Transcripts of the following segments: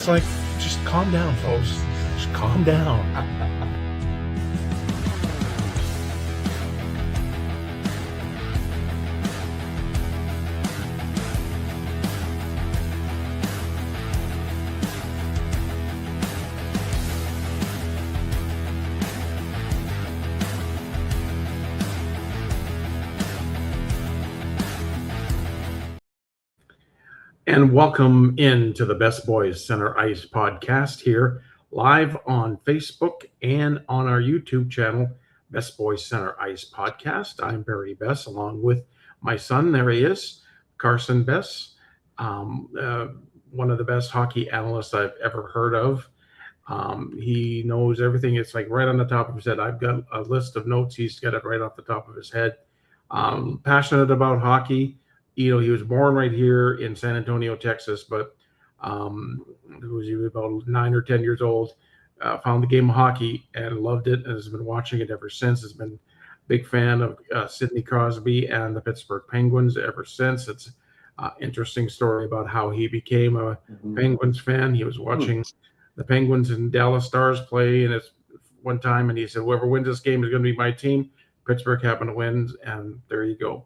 It's like, just calm down, folks. Just calm down. And welcome into the Best Boys Center Ice podcast here, live on Facebook and on our YouTube channel, Best Boys Center Ice podcast. I'm Barry Besse, along with my son. There he is, Carson Besse, one of the best hockey analysts I've ever heard of. He knows everything. It's like right on the top of his head. I've got a list of notes. He's got it right off the top of his head. Passionate about hockey. He was born right here in San Antonio, Texas, but he was about 9 or 10 years old, found the game of hockey and loved it, and has been watching it ever since. Has been a big fan of Sidney Crosby and the Pittsburgh Penguins ever since. It's an interesting story about how he became a Penguins fan. He was watching the Penguins and Dallas Stars play, and it's one time, and he said, whoever wins this game is going to be my team. Pittsburgh happened to win, and there you go.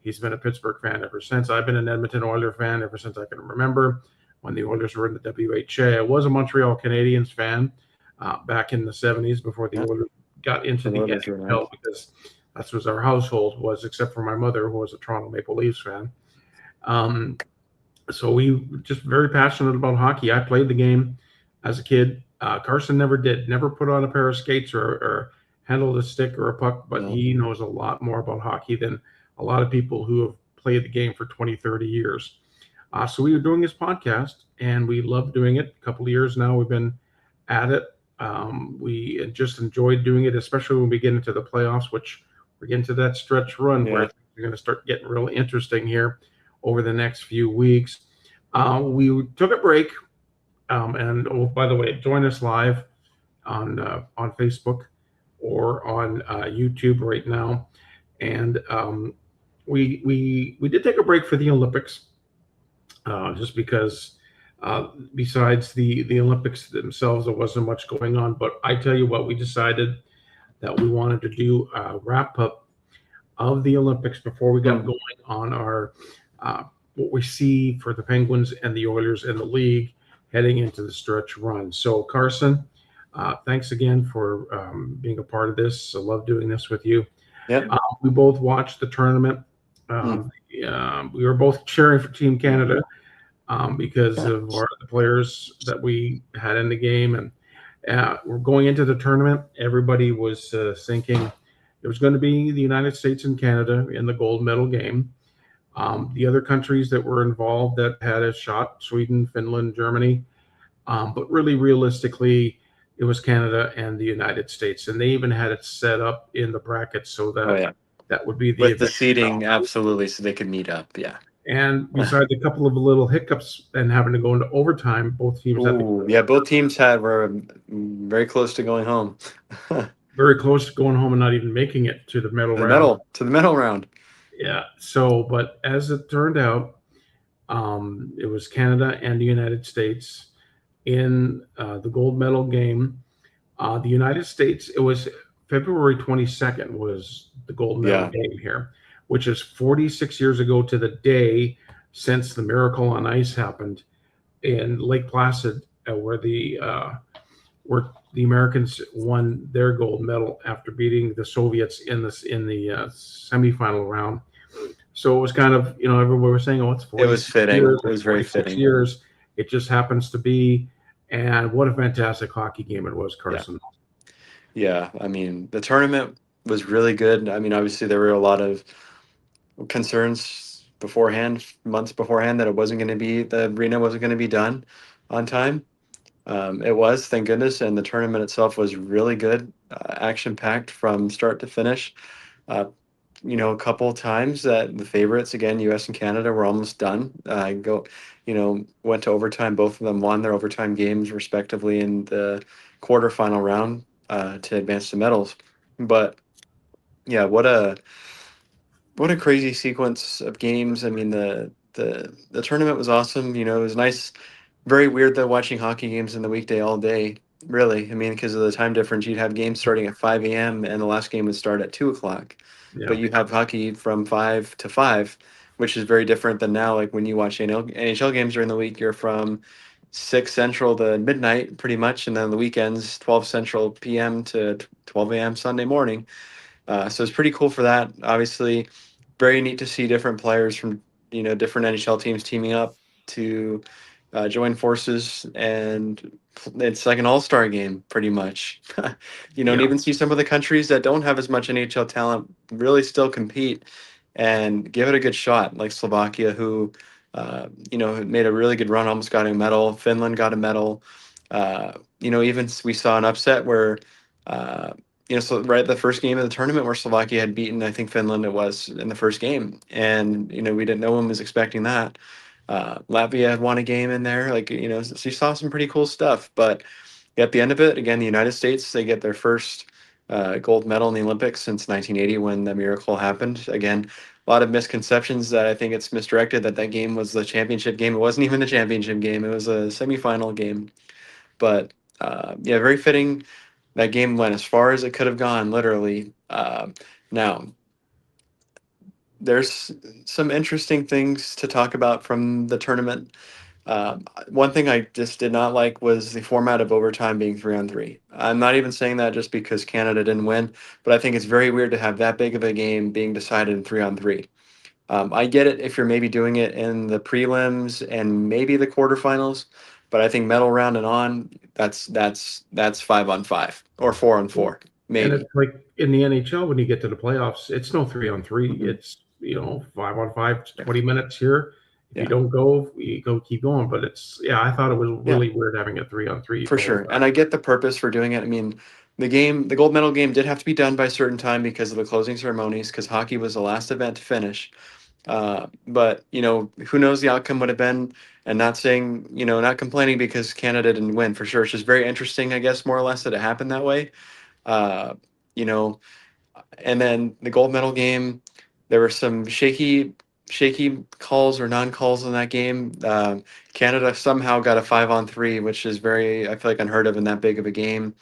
He's been a Pittsburgh fan ever since. I've been an Edmonton Oilers fan ever since I can remember, when the Oilers were in the WHA. I was a Montreal Canadiens fan back in the 70s before the Oilers got into the NHL, because that was our household, except for my mother, who was a Toronto Maple Leafs fan. So we just very passionate about hockey. I played the game as a kid. Carson never did, never put on a pair of skates or handled a stick or a puck, but he knows a lot more about hockey than a lot of people who have played the game for 20, 30 years. So we were doing this podcast, and we love doing it. A couple of years now we've been at it. We just enjoyed doing it, especially when we get into the playoffs, which we're getting to that stretch run where we're going to start getting really interesting here over the next few weeks. We took a break, and by the way, join us live on Facebook or on YouTube right now. And we did take a break for the Olympics, just because besides the Olympics themselves, there wasn't much going on. But I tell you what, we decided that we wanted to do a wrap up of the Olympics before we got going on our what we see for the Penguins and the Oilers and the league heading into the stretch run. So Carson, thanks again for being a part of this. I love doing this with you. We both watched the tournament. We were both cheering for Team Canada because of the players that we had in the game. And we're going into the tournament. Everybody was thinking it was going to be the United States and Canada in the gold medal game. The other countries that were involved that had a shot, Sweden, Finland, Germany. But really, realistically, it was Canada and the United States. And they even had it set up in the brackets so that that would be the seeding, absolutely, so they could meet up. Yeah. And besides a couple of little hiccups and having to go into overtime, both teams both teams were very close to going home. Very close to going home and not even making it to the medal round. Yeah. So, but as it turned out, it was Canada and the United States in the gold medal game. The United States, it was February 22nd was the gold medal game here, which is 46 years ago to the day since the Miracle on Ice happened in Lake Placid, where the Americans won their gold medal after beating the Soviets in the semifinal round. So it was kind of, everybody was saying, it's 46 It was fitting. Years, it was very fitting. Years. It just happens to be. And what a fantastic hockey game it was, Carson. Yeah, I mean, the tournament was really good. I mean, obviously there were a lot of concerns months beforehand, that the arena wasn't going to be done on time. It was, thank goodness, and the tournament itself was really good, action-packed from start to finish. A couple of times that the favorites, again, U.S. and Canada, were almost done. Went to overtime. Both of them won their overtime games respectively in the quarterfinal round to advance to medals. But yeah, what a crazy sequence of games. I mean, the tournament was awesome. It was nice very weird though watching hockey games in the weekday all day. Really, I mean, because of the time difference, you'd have games starting at 5 a.m. and the last game would start at 2 o'clock. But Yeah. you have hockey from 5 to 5, which is very different than now. Like when you watch NHL games during the week, you're from 6 Central to midnight, pretty much, and then the weekends 12 Central p.m. to 12 a.m. Sunday morning. So it's pretty cool for that. Obviously, very neat to see different players from different NHL teams teaming up to join forces, and it's like an all-star game pretty much. And Yeah. even see some of the countries that don't have as much NHL talent really still compete and give it a good shot, like Slovakia, who made a really good run, almost got a medal. Finland got a medal. Even we saw an upset where. So right at the first game of the tournament where Slovakia had beaten, I think Finland it was in the first game, and we didn't, no one was expecting that. Latvia had won a game in there, like so you saw some pretty cool stuff. But at the end of it, again, the United States, they get their first gold medal in the Olympics since 1980 when the miracle happened. Again, a lot of misconceptions that I think it's misdirected that that game was the championship game. It wasn't even the championship game; it was a semifinal game. But yeah, very fitting. That game went as far as it could have gone, literally. Now, there's some interesting things to talk about from the tournament. One thing I just did not like was the format of overtime being 3-on-3. I'm not even saying that just because Canada didn't win, but I think it's very weird to have that big of a game being decided in 3-on-3. I get it if you're maybe doing it in the prelims and maybe the quarterfinals, but I think medal round and on, that's 5-on-5 or 4-on-4, And maybe. it's like in the NHL, when you get to the playoffs, it's no 3-on-3. Mhm. It's, 5-on-5, Yeah, 20 minutes here. If you yeah, don't go, you go keep going. But yeah, I thought it was yeah, really weird having a 3-on-3 for the whole sure. And I time. get the purpose for doing it. I mean, the gold medal game did have to be done by a certain time because of the closing ceremonies, because hockey was the last event to finish. But who knows the outcome would have been, and not saying, not complaining because Canada didn't win for sure. It's just very interesting, I guess, more or less that it happened that way. Uh, you know, and then the gold medal game, there were some shaky calls or non-calls in that game. Canada somehow got a 5-on-3, which is very, I feel like, unheard of in that big of a game.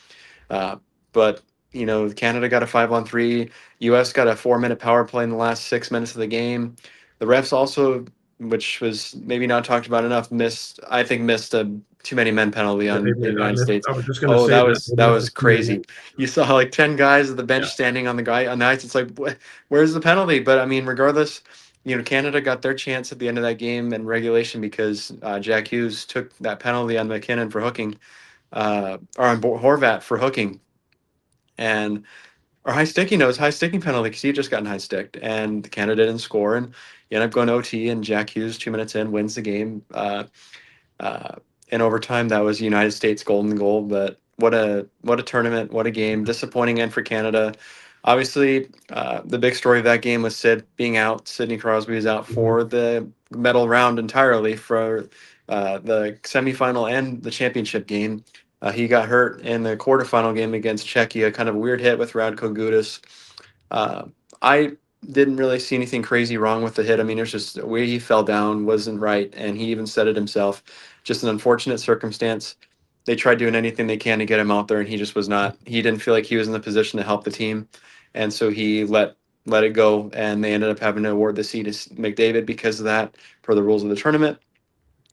Uh, but Canada got a 5-on-3. U.S. got a 4-minute power play in the last 6 minutes of the game. The refs also, which was maybe not talked about enough, missed a too many men penalty Yeah, they on the did. United States. I was just going to Oh, say that that was they that missed was a few. crazy. You saw like 10 guys at the bench Yeah. standing on the guy on the ice. It's like, where's the penalty? But I mean, regardless, Canada got their chance at the end of that game in regulation because Jack Hughes took that penalty on McKinnon for hooking, or on Horvat for hooking, and or high sticking. No, it was high sticking penalty because he had just gotten high sticked, and Canada didn't score, and you end up going OT, and Jack Hughes 2 minutes in wins the game. Uh, in overtime, that was United States golden goal. But what a tournament, what a game! Disappointing end for Canada. Obviously, the big story of that game was Sid being out. Sidney Crosby was out Mhm. for the medal round entirely for the semifinal and the championship game. He got hurt in the quarterfinal game against Czechia. Kind of a weird hit with Radko Gudas. Uh, I didn't really see anything crazy wrong with the hit. I mean, it was just the way he fell down wasn't right, and he even said it himself. Just an unfortunate circumstance. They tried doing anything they can to get him out there, and he just was not. He didn't feel like he was in the position to help the team, and so he let it go, and they ended up having to award the C to McDavid because of that, per the rules of the tournament.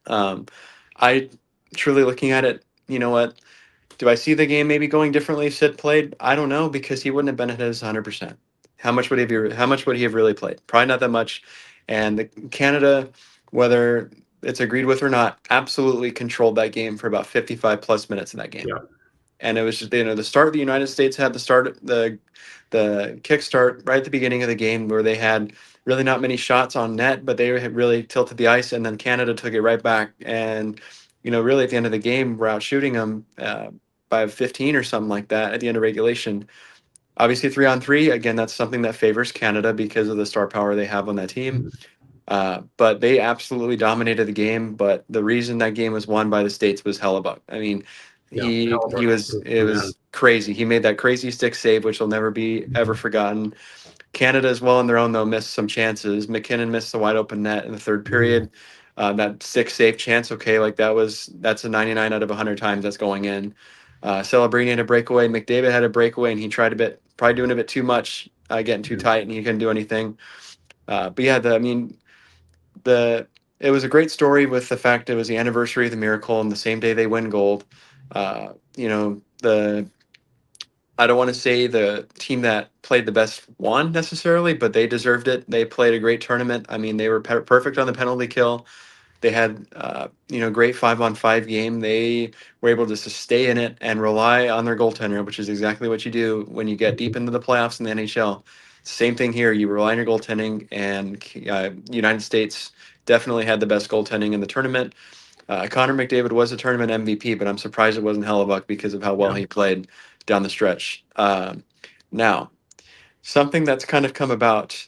Um, I truly looking at it, you know what? Do I see the game maybe going differently if Sid played? I don't know because he wouldn't have been at his 100%. How much would he have really played? Probably not that much. And the Canada, whether it's agreed with or not, absolutely controlled that game for about 55 plus minutes in that game. Yeah. And it was just the start. The United States had the kickstart right at the beginning of the game where they had really not many shots on net, but they had really tilted the ice, and then Canada took it right back. And really at the end of the game, we're out shooting them by 15 or something like that at the end of regulation. Obviously, 3-on-3 again. That's something that favors Canada because of the star power they have on that team. Mhm. But they absolutely dominated the game. But the reason that game was won by the States was Hellebuck. I mean, Yeah. he Halliburton was was it the man. was crazy. He made that crazy stick save, which will never be ever Mhm. forgotten. Canada as well on their own though missed some chances. McKinnon missed the wide open net in the third Mhm. period. That 6 save chance, okay, like that's a 99 out of 100 times that's going in. Celebrini had a breakaway. McDavid had a breakaway, and he tried probably doing a bit too much, getting too tight, and he couldn't do anything. But yeah, the it was a great story with the fact it was the anniversary of the miracle, and the same day they win gold. The I don't want to say the team that played the best won necessarily, but they deserved it. They played a great tournament. I mean, they were perfect on the penalty kill. They had, great 5-on-5 game. They were able to just stay in it and rely on their goaltender, which is exactly what you do when you get deep into the playoffs in the NHL. Same thing here. You rely on your goaltending, and United States definitely had the best goaltending in the tournament. Connor McDavid was a tournament MVP, but I'm surprised it wasn't Hellebuck because of how well he played down the stretch. Now, something that's kind of come about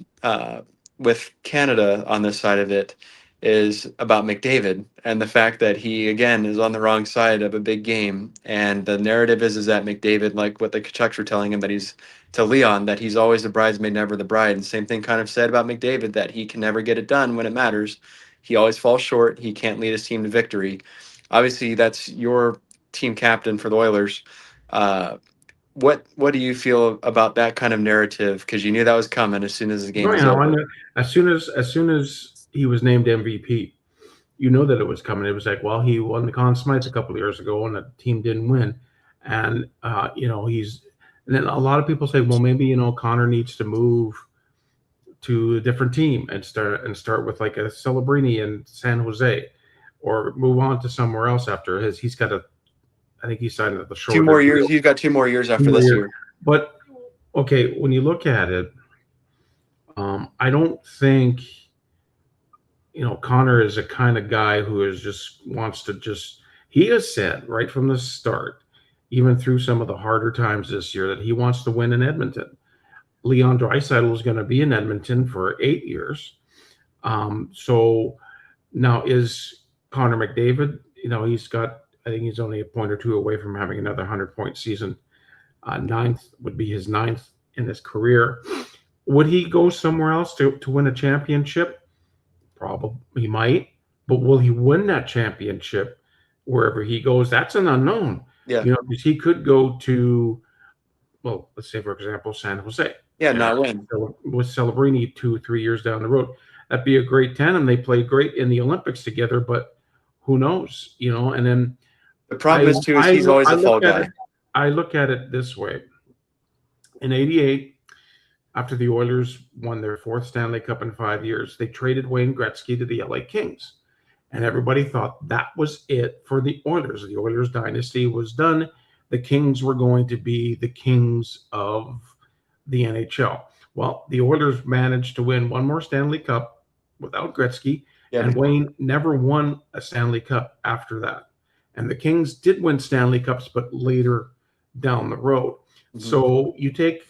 with Canada on this side of it is about McDavid and the fact that he again is on the wrong side of a big game, and the narrative is that McDavid, like what the Kachucks were telling him, that he's to Leon, that he's always the bridesmaid, never the bride. And same thing kind of said about McDavid, that he can never get it done when it matters. He always falls short. He can't lead his team to victory. Obviously, that's your team captain for the Oilers. What do you feel about that kind of narrative? Because you knew that was coming as soon as the game Oh, was yeah, over. as soon as he was named MVP, you know that it was coming. It was like, well, he won the Conn Smythe a couple of years ago, and the team didn't win, and and then a lot of people say, well, maybe Connor needs to move to a different team and start with like a Celebrini in San Jose, or move on to somewhere else after he's got a. I think he signed the Two shorter more years. deal. He's got 2 more years after 2 more this years. year. But okay, when you look at it, I don't think Connor is a kind of guy who is just wants to just. He has said right from the start, even through some of the harder times this year, that he wants to win in Edmonton. Leon Draisaitl is going to be in Edmonton for 8 years. So now is Connor McDavid. He's got. I think he's only a point or two away from having another 100-point season. Ninth would be his ninth in his career. Would he go somewhere else to win a championship? Probably he might, but will he win that championship wherever he goes? That's an unknown. Yeah. Because he could go to, well, let's say for example, San Jose. Yeah, not win. With Celebrini 2-3 years down the road. That'd be a great tandem. They played great in the Olympics together, but who knows? And then the problem is he's always the fall guy. I look at it this way. In '88, after the Oilers won their fourth Stanley Cup in 5 years, they traded Wayne Gretzky to the LA Kings. And everybody thought that was it for the Oilers. The Oilers dynasty was done. The Kings were going to be the kings of the NHL. Well, the Oilers managed to win one more Stanley Cup without Gretzky, and Wayne never won a Stanley Cup after that. And the Kings did win Stanley Cups, but later down the road. Mm-hmm. So you take,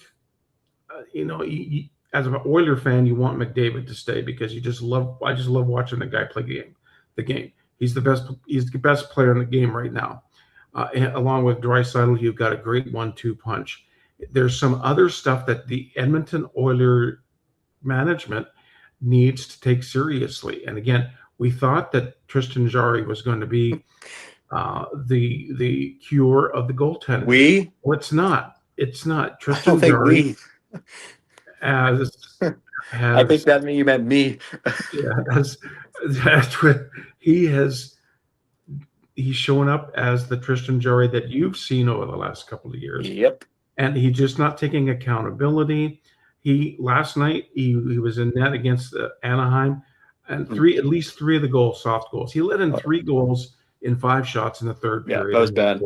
as an Oiler fan, you want McDavid to stay because I just love watching the guy play the game. He's the best player in the game right now. Along with Draisaitl, you've got a great 1-2 punch. There's some other stuff that the Edmonton Oiler management needs to take seriously. And again, we thought that Tristan Jarry was going to be the cure of the goaltender. Well, it's not. It's not. Tristan Jarry has. I think that you meant me. That's what he has. He's shown up as the Tristan Jarry that you've seen over the last couple of years. Yep. And he's just not taking accountability. Last night he was in net against Anaheim, and at least three of the goals, soft goals. He let in 3 goals in 5 shots in the third period. That was bad.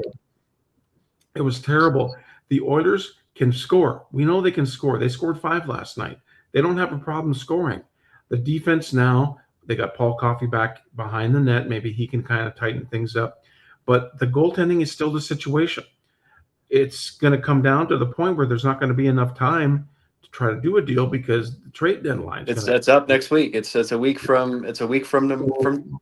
It was terrible. The Oilers can score. We know they can score. They scored 5 last night. They don't have a problem scoring. The defense now, they got Paul Coffey back behind the net. Maybe he can kind of tighten things up. But the goaltending is still the situation. It's going to come down to the point where there's not going to be enough time to try to do a deal because the trade deadline. It's up next week. It's a week from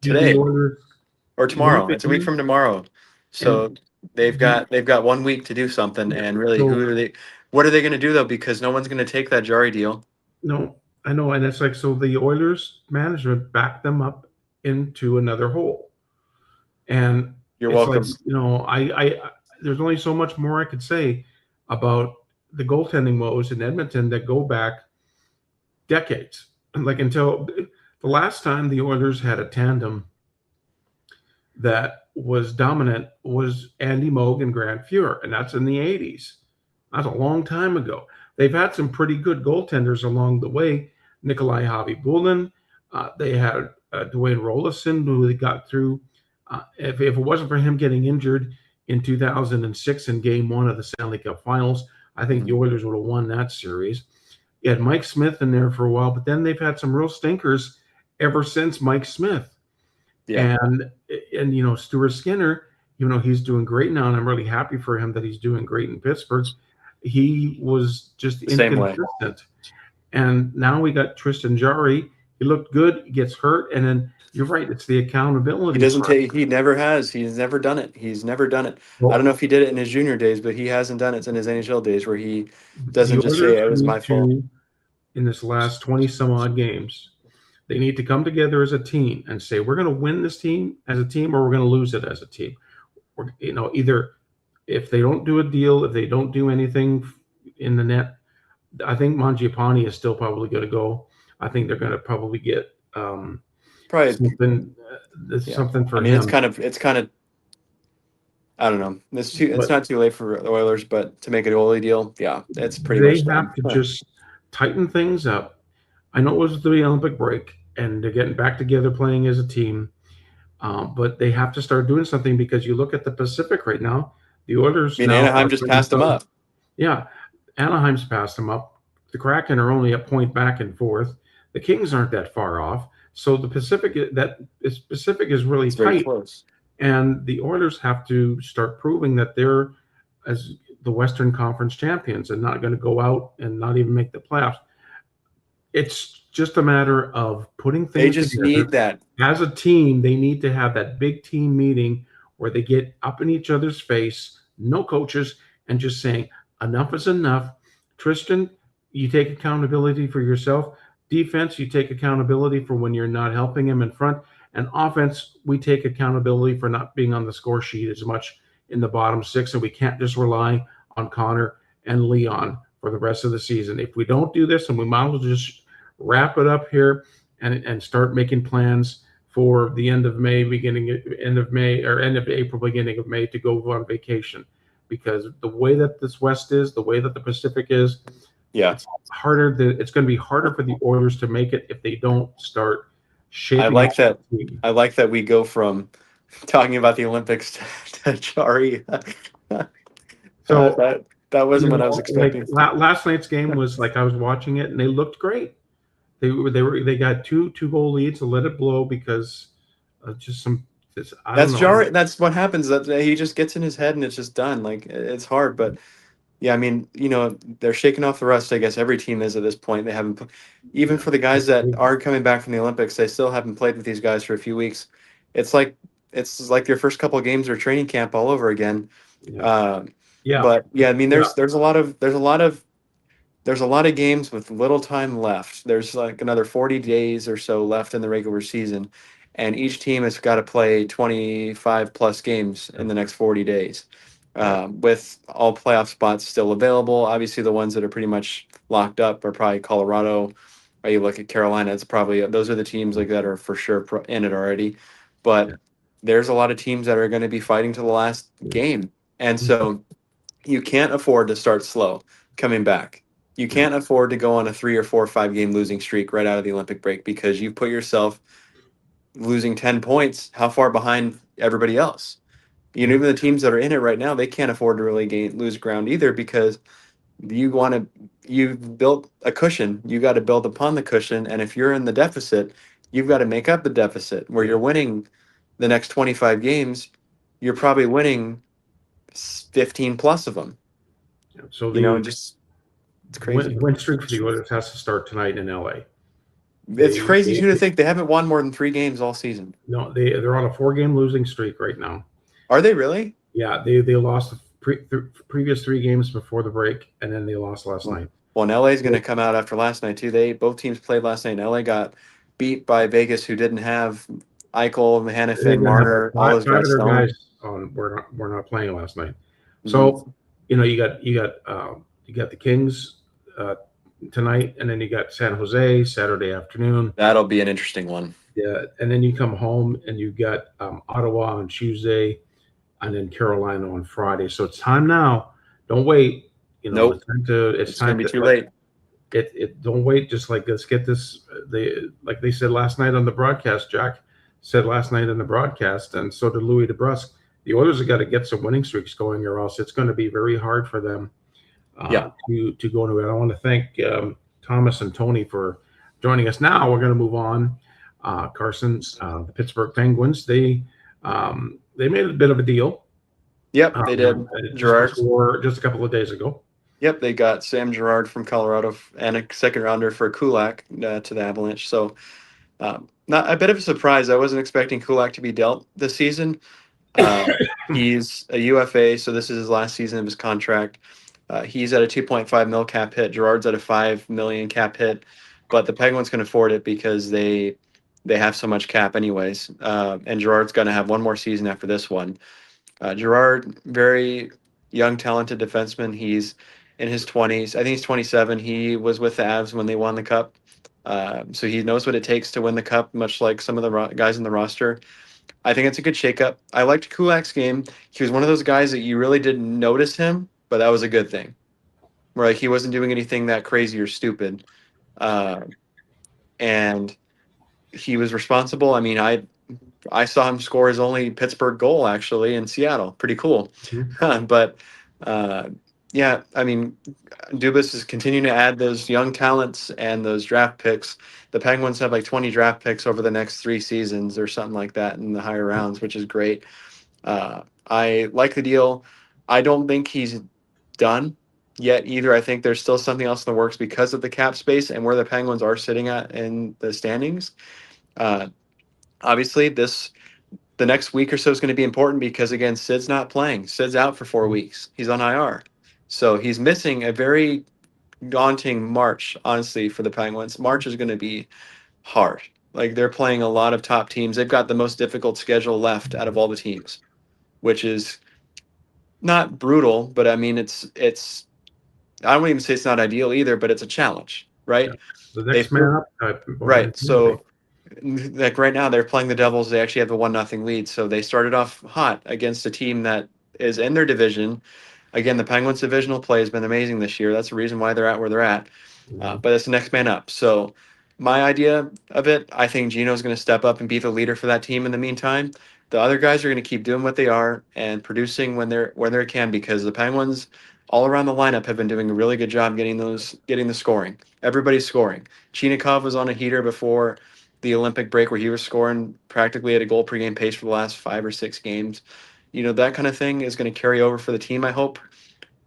today or tomorrow. It's a week from tomorrow. So they've got 1 week to do something. And really, what are they going to do though? Because no one's going to take that Jarry deal. No, I know, and it's like, so the Oilers management backed them up into another hole. And You're it's like, welcome. I there's only so much more I could say about the goaltending woes in Edmonton that go back decades. Like until the last time the Oilers had a tandem that was dominant was Andy Moog and Grant Fuhr, and that's in the 80s. That's a long time ago. They've had some pretty good goaltenders along the way. Nikolai Javy-Bulin, they had Dwayne Rolison, who they got through. If it wasn't for him getting injured in 2006 in Game 1 of the Stanley Cup Finals, I think the Oilers would have won that series. You had Mike Smith in there for a while, but then they've had some real stinkers ever since Mike Smith. Yeah. And Stuart Skinner, he's doing great now, and I'm really happy for him that he's doing great in Pittsburgh. He was just The same way. inconsistent. And now we got Tristan Jarry. He looked good, gets hurt, and then you're right, it's the accountability. He never has. He's never done it. He's never done it. I don't know if he did it in his junior days, but he hasn't done it in his NHL days where he doesn't just say it was my fault. In this last 20 some odd games, they need to come together as a team and say, we're going to win this team as a team, or we're going to lose it as a team. Or, either if they don't do a deal, if they don't do anything in the net, I think Mangiapane is still probably going to go. I think they're going to probably get Probably something for him. It's kind of. I don't know. It's not too late for the Oilers, but to make a goalie deal, yeah, it's pretty much. They have to just tighten things up. I know it was the Olympic break, and they're getting back together playing as a team, but they have to start doing something because you look at the Pacific right now. The Oilers. Anaheim just passed them up. Yeah, Anaheim's passed them up. The Kraken are only a point back and forth. The Kings aren't that far off. So the Pacific is really tight. Very close. And the Oilers have to start proving that they're as the Western Conference champions and not going to go out and not even make the playoffs. It's just a matter of putting things. They just need that. As a team, they need to have that big team meeting where they get up in each other's face, no coaches, and just saying, enough is enough. Tristan, you take accountability for yourself. Defense, you take accountability for when you're not helping him in front. And offense, we take accountability for not being on the score sheet as much in the bottom six. And we can't just rely on Connor and Leon for the rest of the season. If we don't do this, and we might as well just wrap it up here and start making plans for the end of April, beginning of May to go on vacation. Because the way that this West is, the way that the Pacific is, it's harder. It's going to be harder for the Oilers to make it if they don't start shaping. I like that we go from talking about the Olympics to Jarry. So that wasn't what I was expecting. Like, last night's game was like I was watching it and they looked great. They got two goal leads to let it blow because of just some. That's Jarry. That's what happens. That he just gets in his head and it's just done. Like it's hard, but. Yeah, I mean, they're shaking off the rust. I guess every team is at this point. They haven't, even for the guys that are coming back from the Olympics, they still haven't played with these guys for a few weeks. It's like your first couple of games or training camp all over again. But yeah, I mean, there's a lot of games with little time left. There's like another 40 days or so left in the regular season, and each team has got to play 25 plus games in the next 40 days. With all playoff spots still available. Obviously, the ones that are pretty much locked up are probably Colorado. Or you look at Carolina, it's probably those are the teams like that are for sure in it already. But there's a lot of teams that are going to be fighting to the last game, and so you can't afford to start slow coming back. You can't afford to go on a 3 or 4 or 5 game losing streak right out of the Olympic break because you've put yourself losing 10 points. How far behind everybody else? Even the teams that are in it right now, they can't afford to really lose ground either because you've built a cushion. You got to build upon the cushion. And if you're in the deficit, you've got to make up the deficit where you're winning the next 25 games. You're probably winning 15 plus of them. So it's crazy. Win streak for the Oilers has to start tonight in LA. It's crazy to think they haven't won more than 3 games all season. No, they're on a 4-game losing streak right now. Are they really? Yeah, they lost the previous 3 games before the break, and then they lost last night. Well, and LA is going to come out after last night too. Both teams played last night. And LA got beat by Vegas, who didn't have Eichel, They Hannafin, didn't have like Marner, all those five of guys their selling. guys on. We're not playing last night. Mhm. So you got the Kings tonight, and then you got San Jose Saturday afternoon. That'll be an interesting one. Yeah, and then you come home and you got Ottawa on Tuesday, and then Carolina on Friday. So it's time now. Don't wait. Nope, It's time to. It's it's going time to be to too late. don't wait. Just like let's get this. Like they said last night on the broadcast. Jack said last night in the broadcast, and so did Louis DeBrusque. The Oilers have got to get some winning streaks going, or else it's going to be very hard for them Yeah. to go into it. I want to thank Thomas and Tony for joining us. Now we're going to move on. Carson, the Pittsburgh Penguins, they made a bit of a deal Yep, they did. Gerard. just a couple of days ago. Yep, they got Sam Gerard from Colorado and a second rounder for Kulak to the Avalanche. So, not a bit of a surprise. I wasn't expecting Kulak to be dealt this season. He's a UFA, so this is his last season of his contract. He's at a 2.5 mil cap hit. Gerard's at a 5 million cap hit, but the Penguins can afford it because they have so much cap anyways. And Gerard's going to have one more season after this one. Gerard, very young, talented defenseman. He's in his 20s. I think he's 27. He was with the Avs when they won the Cup. So he knows what it takes to win the Cup, much like some of the guys in the roster. I think it's a good shakeup. I liked Kulak's game. He was one of those guys that you really didn't notice him, but that was a good thing. Where like he wasn't doing anything that crazy or stupid, and he was responsible. I mean, I saw him score his only Pittsburgh goal actually in Seattle. Pretty cool. Mm-hmm. But yeah, I mean, Dubas is continuing to add those young talents and those draft picks. The Penguins have like 20 draft picks over the next 3 seasons or something like that in the higher rounds, which is great. I like the deal. I don't think he's done yet either. I think there's still something else in the works because of the cap space and where the Penguins are sitting at in the standings. Uh, Obviously, the next week or so is going to be important because again, Sid's not playing. Sid's out for 4 weeks. He's on IR, so he's missing a very daunting March. Honestly, for the Penguins, March is going to be hard. Like they're playing a lot of top teams. They've got the most difficult schedule left out of all the teams, which is not brutal, but I mean it's. I don't even say it's not ideal either, but it's a challenge, Yeah. right? The They next man up type right. mentality. So like right now they're playing the Devils. They actually have the 1-0 lead. So they started off hot against a team that is in their division. Again, the Penguins divisional play has been amazing this year. That's the reason why they're at where they're at. Mhm. But it's the next man up. So my idea of it, I think Gino's going to step up and be the leader for that team in the meantime. The other guys are going to keep doing what they are and producing when they can because the Penguins all around the lineup have been doing a really good job getting the scoring. Everybody's scoring. Chinikov was on a heater before the Olympic break where he was scoring practically at a goal per game pace for the last 5 or 6 games. That kind of thing is going to carry over for the team, I hope.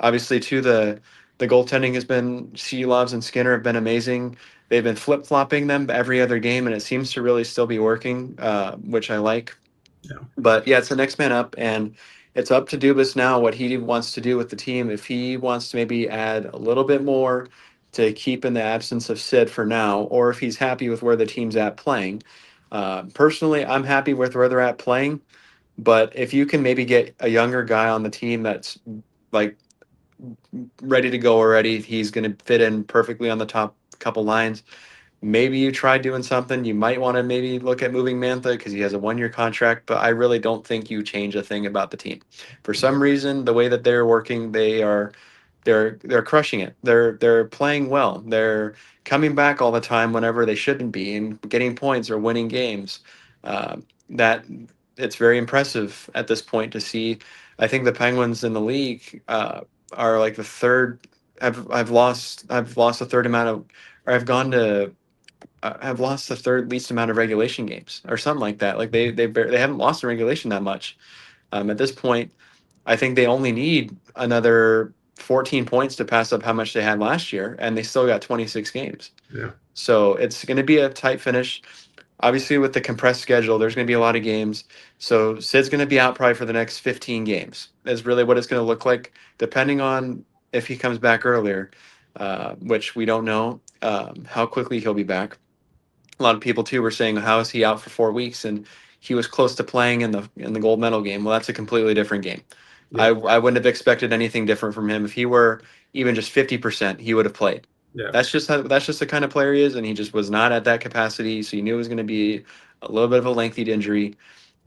Obviously, too, the goaltending has been Shelovs and Skinner have been amazing. They've been flip flopping them every other game, and it seems to really still be working, which I like. Yeah. But yeah, it's the next man up, and it's up to Dubas now what he wants to do with the team. If he wants to maybe add a little bit more to keep in the absence of Sid for now, or if he's happy with where the team's at playing. Personally, I'm happy with where they're at playing, but if you can maybe get a younger guy on the team that's like ready to go already, he's going to fit in perfectly on the top couple lines. Maybe you try doing something. You might want to maybe look at moving Mantha because he has a 1 year contract, but I really don't think you change a thing about the team. For some reason, the way that they're working, they're crushing it. They're playing well. They're coming back all the time whenever they shouldn't be and getting points or winning games. That it's very impressive at this point to see. I think the Penguins in the league are like the third. I've lost a third amount of, or I've gone to have lost the third least amount of regulation games or something like that. Like they haven't lost in regulation that much. At this point, I think they only need another 14 points to pass up how much they had last year, and they still got 26 games. Yeah. So it's going to be a tight finish. Obviously, with the compressed schedule, there's going to be a lot of games. So Sid's going to be out probably for the next 15 games. Is really what it's going to look like, depending on if he comes back earlier, which we don't know how quickly he'll be back. A lot of people too were saying, "How is he out for 4 weeks?" And he was close to playing in the gold medal game. Well, that's a completely different game. Yeah. I wouldn't have expected anything different from him. If he were even just 50%, he would have played. Yeah. That's just the kind of player he is, and he just was not at that capacity. So you knew it was going to be a little bit of a lengthy injury,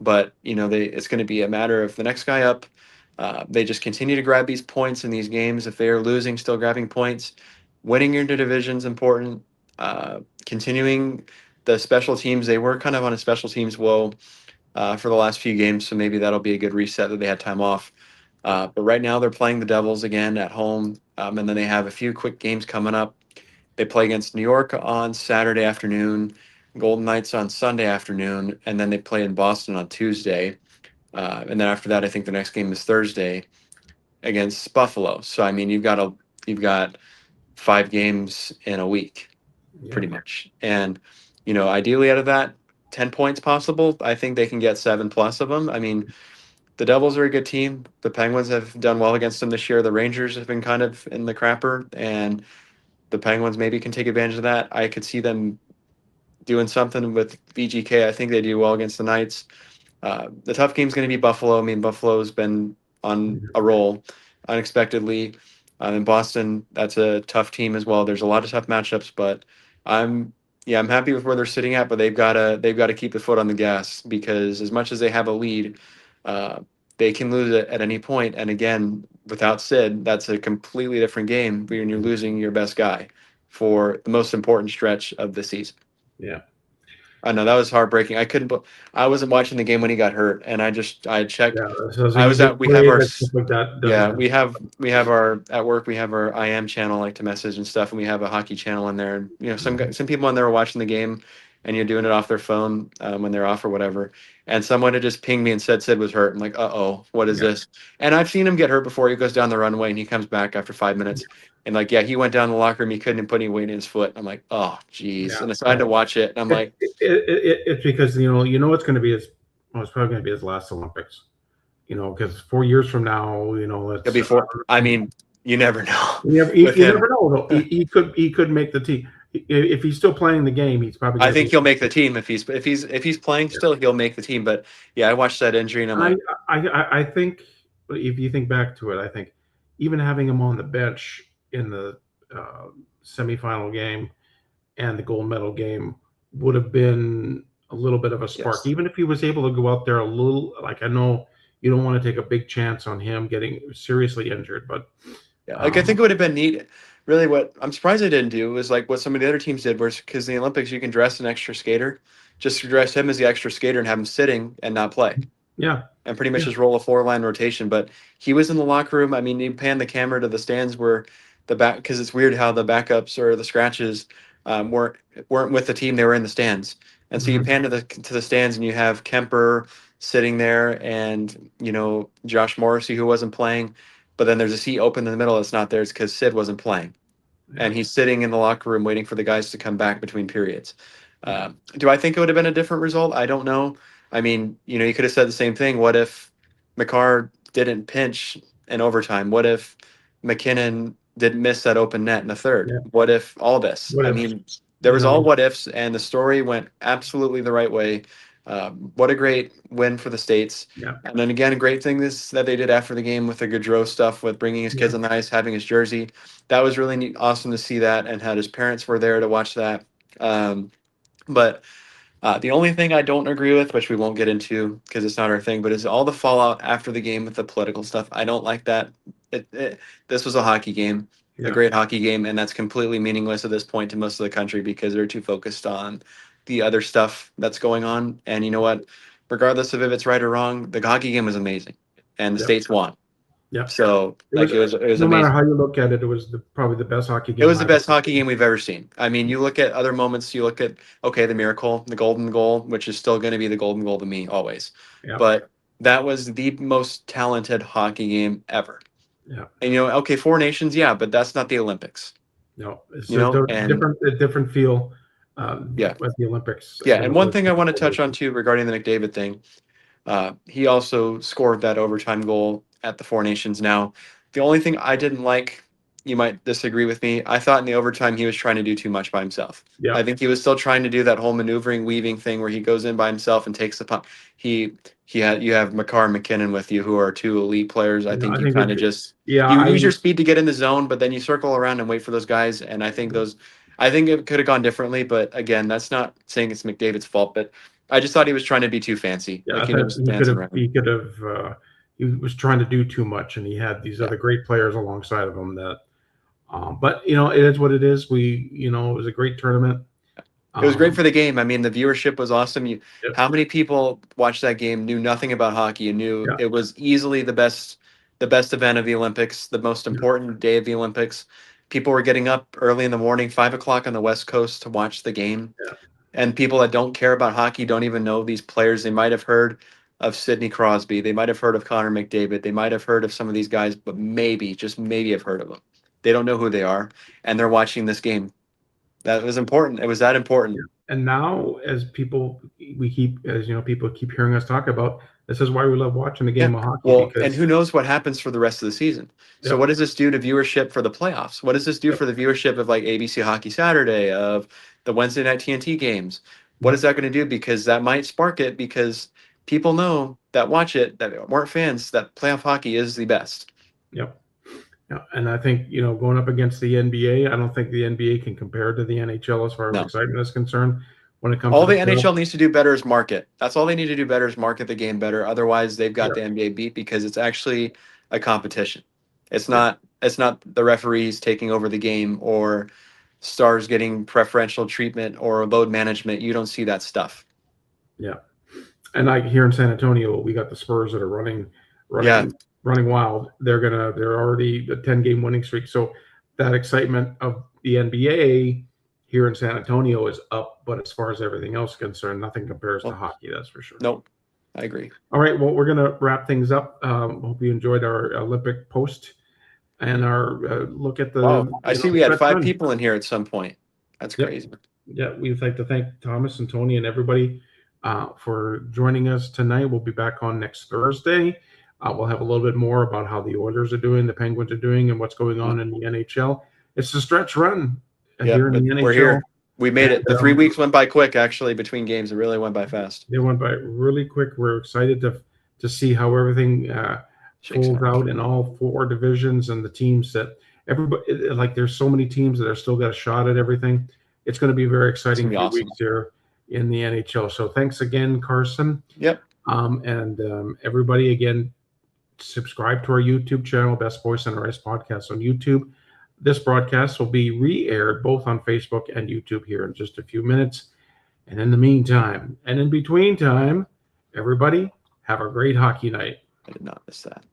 but it's going to be a matter of the next guy up. They just continue to grab these points in these games. If they are losing, still grabbing points. Winning your division is important. Continuing the special teams, they were kind of on a special teams woe for the last few games, so maybe that'll be a good reset that they had time off. But right now they're playing the Devils again at home, and then they have a few quick games coming up. They play against New York on Saturday afternoon, Golden Knights on Sunday afternoon, and then they play in Boston on Tuesday. And then after that, I think the next game is Thursday against Buffalo. So I mean, you've got 5 games in a week, Yeah. pretty much. And ideally out of that, 10 points possible. I think they can get 7+ of them. I mean, the Devils are a good team. The Penguins have done well against them this year. The Rangers have been kind of in the crapper, and the Penguins maybe can take advantage of that. I could see them doing something with VGK. I think they do well against the Knights. The tough game's going to be Buffalo. I mean, Buffalo's been on a roll unexpectedly. In Boston, that's a tough team as well. There's a lot of tough matchups, but I'm happy with where they're sitting at. But they've got to keep the foot on the gas, because as much as they have a lead, uh, they can lose it at any point. And again, without Sid, that's a completely different game when you're losing your best guy for the most important stretch of the season. Yeah. I know that was heartbreaking. I wasn't watching the game when he got hurt, and I checked. Yeah. So I was at. We have great our. that stuff like that doesn't Yeah, happen. we have our at work. We have our IM channel, like to message and stuff, and we have a hockey channel in there. And some people in there were watching the game, and you're doing it off their phone when they're off or whatever. And someone had just pinged me and said Sid was hurt. I'm like, what is Yeah. this? And I've seen him get hurt before. He goes down the runway and he comes back after 5 minutes. And like, yeah, he went down the locker room. He couldn't put any weight in his foot. I'm like, oh, geez. Yeah. And so I had to watch it. And I'm like, It's because it's going to be it's probably going to be his last Olympics. Because 4 years from now, it's before. I mean, you never know. you with him. never know. Though. He could make the team if he's still playing the game. He's probably. I think he'll make the team if he's playing still. He'll make the team. But yeah, I watched that injury and I'm like, I think if you think back to it, I think even having him on the bench in the semifinal game and the gold medal game would have been a little bit of a spark. Yes. Even if he was able to go out there a little, like I know you don't want to take a big chance on him getting seriously injured, but yeah, like I think it would have been neat. Really, what I'm surprised they didn't do was like what some of the other teams did, was because in the Olympics you can dress an extra skater, just dress him as the extra skater and have him sitting and not play. Yeah. And pretty much just roll a 4-line rotation. But he was in the locker room. I mean, you pan the camera to the stands where the back, because it's weird how the backups or the scratches weren't with the team; they were in the stands. And so you pan to the stands, and you have Kemper sitting there, and Josh Morrissey, who wasn't playing, but then there's a seat open in the middle that's not there. It's because Sid wasn't playing, and he's sitting in the locker room waiting for the guys to come back between periods. Do I think it would have been a different result? I don't know. I mean, you could have said the same thing. What if McCarr didn't pinch in overtime? What if McKinnon didn't miss that open net in the third? Yeah. What if all this? I mean, there was all what ifs, and the story went absolutely the right way. What a great win for the States. Yeah. And then again, a great thing that they did after the game with the Gaudreau stuff, with bringing his kids on the ice, having his jersey. That was really neat, awesome to see that, and had his parents were there to watch that. But the only thing I don't agree with, which we won't get into because it's not our thing, but is all the fallout after the game with the political stuff. I don't like that. This was a hockey game, a great hockey game, and that's completely meaningless at this point to most of the country because they're too focused on the other stuff that's going on. And you know what? Regardless of if it's right or wrong, the hockey game was amazing, and the States won. Yeah. So it was no amazing. matter how you look at it, it was probably the best hockey game. It was the best hockey game we've ever seen. I mean, you look at other moments, you look at, the miracle, the golden goal, which is still going to be the golden goal to me always. Yeah. But that was the most talented hockey game ever. Yeah. And 4 nations, yeah, but that's not the Olympics. No, it's a different feel. With the Olympics. Yeah, and one thing I want to touch on too regarding the McDavid thing, he also scored that overtime goal at the 4 nations. Now, the only thing I didn't like you might disagree with me. I thought in the overtime he was trying to do too much by himself. Yeah. I think he was still trying to do that whole maneuvering, weaving thing where he goes in by himself and takes the puck. You have McCarr and McKinnon with you, who are two elite players. I think I you think kind of just yeah, you use your speed to get in the zone, but then you circle around and wait for those guys. And I think it could have gone differently. But again, that's not saying it's McDavid's fault. But I just thought he was trying to be too fancy, yeah, like I he thought was dancing around. he was trying to do too much, and he had these other great players alongside of him that. But it is what it is. It was a great tournament. It was great for the game. I mean, the viewership was awesome. Yep. How many people watched that game, knew nothing about hockey, and knew Yeah. it was easily the best event of the Olympics, the most important day of the Olympics. People were getting up early in the morning, 5 o'clock on the West Coast, to watch the game. Yeah. And people that don't care about hockey don't even know these players. They might have heard of Sidney Crosby. They might have heard of Connor McDavid. They might have heard of some of these guys, but maybe, just maybe, have heard of them. They don't know who they are, and they're watching this game. That was important. It was that important. Yeah. And now, as people keep hearing us talk about, this is why we love watching the game of hockey. Well, and who knows what happens for the rest of the season. So Yep. what does this do to viewership for the playoffs? What does this do for the viewership of like ABC Hockey Saturday, of the Wednesday night TNT games? What is that going to do? Because that might spark it, because people know that watch it, that weren't fans, that playoff hockey is the best. Yep. Yeah, and I think going up against the NBA, I don't think the NBA can compare to the NHL as far as excitement is concerned. When it comes, all the NHL needs to do better is market. That's all they need to do better, is market the game better. Otherwise, they've got the NBA beat, because it's actually a competition. It's not the referees taking over the game, or stars getting preferential treatment, or load management. You don't see that stuff. Yeah, and like here in San Antonio, we got the Spurs that are running wild. They're already a 10-game winning streak. So that excitement of the NBA here in San Antonio is up, but as far as everything else is concerned, nothing compares to hockey. That's for sure. Nope, I agree. All right, well, we're gonna wrap things up. Hope you enjoyed our Olympic post and our look at the. Wow, I see we had 5 people in here at some point. That's crazy. Yeah, we'd like to thank Thomas and Tony and everybody for joining us tonight. We'll be back on next Thursday. We'll have a little bit more about how the Oilers are doing, the Penguins are doing, and what's going on in the NHL. It's a stretch run here in the NHL. We're here. We made it. The 3 weeks went by quick, actually, between games. It really went by fast. They went by really quick. We're excited to see how everything folds out in all 4 divisions, and the teams that everybody, like, there's so many teams that are still got a shot at everything. It's going to be very exciting few weeks here in the NHL. So thanks again, Carson. Yep. And everybody, again, subscribe to our YouTube channel, Best Voice and Ice Podcast on YouTube. This broadcast will be re-aired both on Facebook and YouTube here in just a few minutes. And in the meantime, and in between time, everybody have a great hockey night. I did not miss that.